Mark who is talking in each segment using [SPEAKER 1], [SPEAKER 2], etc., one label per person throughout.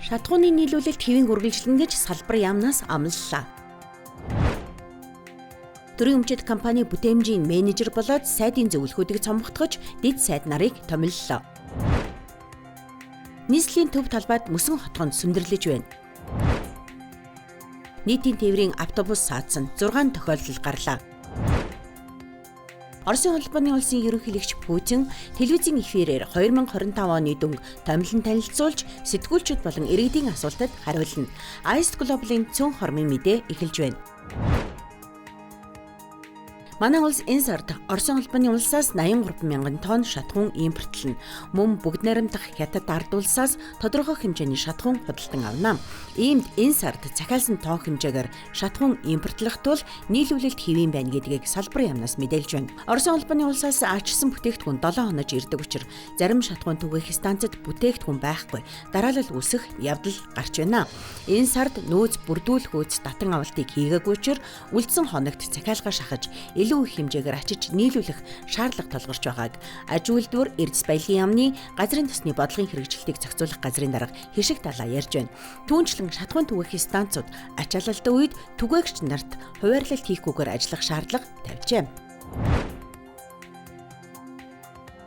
[SPEAKER 1] Шатгууны нийлүүлэлт хэвийн үргэлжлэн гэж салбар яамнаас амлалаа. Төрийн өмчит компани бүтээмжийн менежер болоод сайдын зөвлөхүүдийг цомгтгож дэд сайд нарыг томиллоо. Нийслэлийн төв талбайд мөсөн хотгонд сүндэрлэж байна. Нийтийн тээврийн автобус саадсан 6 тохиолдол гарлаа. Оросын холбооны улсын ерөнхийлөгч Путин телевизийн эфирээр 2025 оны дүнг томилон танилцуулж сэтгүүлчид болон иргэдийн асуултад хариулна. Ice Global-ын цөөн хормын мэдээ эхэлж байна. Манай улс энэ сард Оросын холбооны улсаас 83 мянган тонн шатхуун импортлно. Мөн бүгд найрамдах хятад ард улсаас тодорхой хэмжээний шатхуун худалдан авна. Иймд энэ сард захиалсан тоо хэмжээгээр шатхуун импортлох тул нийлүүлэлт хэвийн байна гэдгийг салбар яамнаас мэдээлж байна. Оросын холбооны улсаас ачсан бүтээгдэхүүн 7 хонож ирдэг учраас зарим шатхуун түгээх станцад бүтээгдэхүүн байхгүй. Дараалал үүсэх явдал гарч байна. Энэ сард нөөц бүрдүүлэх үйц татан авалтыг хийгээгүй учраас үлдсэн хоногт захиалгаа шахаж илүү их хэмжээгээр ачиж нийлүүлэх шаардлага тулгарч байгааг аж үйлдвэр Эрдэс баялагын яамны газрын тосны бодлогын хэрэгжилтийг зохицуулах газрын дарга Хишиг Далаа ярьж байна. Түүнчлэн шатхуун түгээх станцууд ачаалалтын үед түгээгч нарт хуваарлалт хийхгүйгээр ажиллах шаардлага тавьжээ.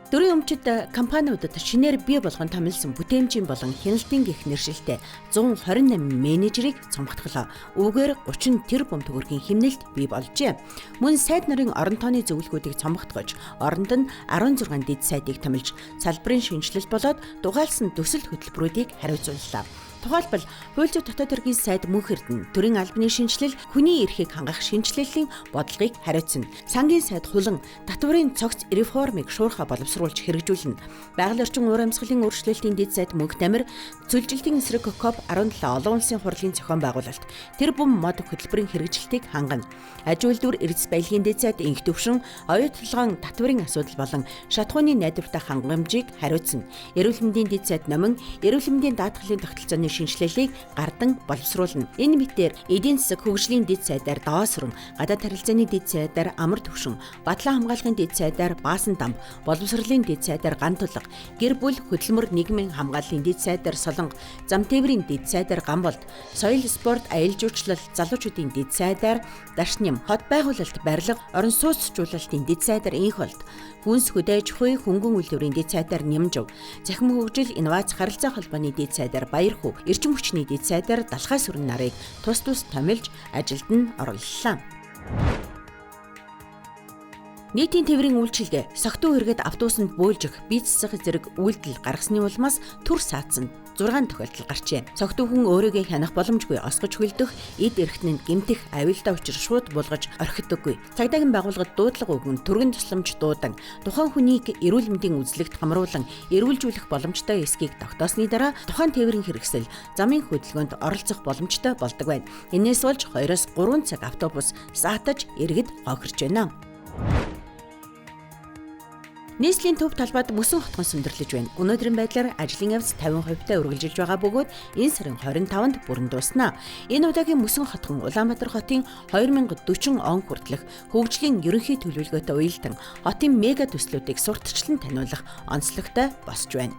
[SPEAKER 1] Төрийн өмчит компаниудад шинээр бий болгон томилсон бүтээмжийн болон хяналтын гих нэршилтэй 128 менежерийг цомгтголоо. Үүгээр 30 тэрбум төгрөгийн хэмнэлт бий болжээ. Мөн сайд нарын орон тооны зөвлөхүүдийг цомгтгож, оронд нь 16 дэд сайтыг томилж, салбарын шинжилэлт болоод дугаалсан төсөл хөтөлбөрүүдийг хариуцууллаа. Тухайлбал, хууль зүйн дотоод хэргийн сайд Мөнх Эрдэнэ төрийн албаны шинжилэл хүний эрхийг хангах шинжилгээлийн бодлогыг хариуцна. Сангийн сайд Хулан татварын цогц реформыг шуурхай боловсруулж хэрэгжүүлнэ. Байгаль орчин уур амьсгалын өөрчлөлтийн дэд сайд Мөнх Тамир зөвлөлтийн эсрэг COP17 олон улсын хурлын зохион байгуулалт тэр бум мод хөтөлбөрийн хэрэгжилтийг хангана. Аж үйлдвэр Эрдэс баялагын дэд сайд инх төвшин оюутлогын татварын асуудал болон шатхууны найдвартай хангамжийг хариуцна. Эрүүл мэндийн дэд сайд Номин эрүүл мэндийн даатгалын тогтолцооны шинжилгээг гардан боловсруулна. Энэ мэтээр эдийн засаг хөгжлийн дэд сайдаар Доосрон, гадаад харилцааны дэд сайдаар Амар төвшин, Батлан хамгааллын дэд сайдаар Баасан дам, боловсролын дэд сайдаар Гантулга, гэр бүл хөдөлмөр нийгмийн хамгааллын дэд сайдаар Солонго, зам тээврийн дэд сайдаар Гамболд, соёл спорт аял жуулчлал залуучуудын дэд сайдаар Дашням, хот байгуулалт барилга, орон сууцжуулалтын дэд сайдаар Инхолд, хүнс хөдөөж хуй хөнгөн үйлдвэрийн дэд сайдаар Нямжив, захим хөгжил инновац харилцаа холбооны дэд сайдаар Баярхүү, эрчим хүчний дэд сайдаар Далхай сүрэн нарыг тус томилж ажилд нь орууллаа. Нийтийн тээврийн үйлчилгээ согтуу хэрэгэд автобусанд бөөлжих, бие засах зэрэг үйлдэл гаргасны улмаас түр саадсан 6 тохиолдол гарчээ. Согтуу хүн өөрийгөө хянах боломжгүй осгож хөлдөх, эд эрхтэнд гэмтэх аюултай учир шууд булгаж орхидоггүй. Цагдаагийн байгууллагад дуудлага өгөн, түргэн тусламж дуудан, тухайн хүнийг эрүүл мэндийн үзлэгт хамруулан эрүүлжүүлэх боломжтой эсхийг тогтоосны дараа тухайн тээврийн хэрэгсэл замын хөдөлгөөнд оролцох боломжтой болдог байна. Энээс болж 2-3 цаг автобус саатаж иргэд хохирч байна. Нийслэлийн төв талбайд мөсөн хотгон сүндэрлэж байна. Өнөөдрийн байдлаар ажлын явц 50% үргэлжилж байгаа бөгөөд энэ сарын 25-нд бүрэн дуусна. Энэ удаагийн мөсөн хотгон Улаанбаатар хотын 2040 он хүртэлх хөгжлийн ерөнхий төлөвлөгөөтэй уялдан хотын мега төслүүдийг сурталчлан таниулах онцлогтой босч байна.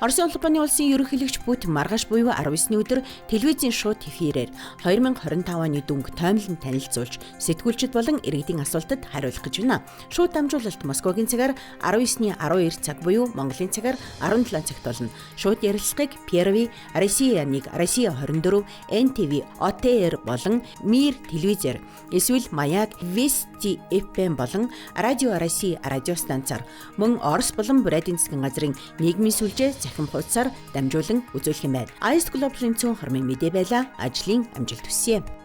[SPEAKER 1] Оросын холбооны улсын ерөнхийлөгч Путин маргааш буюу 19-ний өдөр телевизийн шууд эфирээр 2025 оны дүнг тоомлон танилцуулж сэтгүүлчид болон иргэдийн асуултад хариулах гэж байна. Шууд дамжуулалт Москвагийн цагаар 19-ний 12 цаг буюу Монголын цагаар 17 цагт болно. Шууд ярилцлагыг Первый, Россия 1, Россия 24, НТВ, ОТР болон Мир телевизээр эсвэл Маяк, Вести FM болон Радио Россия радиостанцаар мөн Орос болон Бурятийн засгийн газрын нийгмийн сүлжээ захим хуудасаар дамжуулан үзүүлэх юм байна. Ice Global-ын цөөн хормын мэдээ байла. Ажлын амжилт хүсье.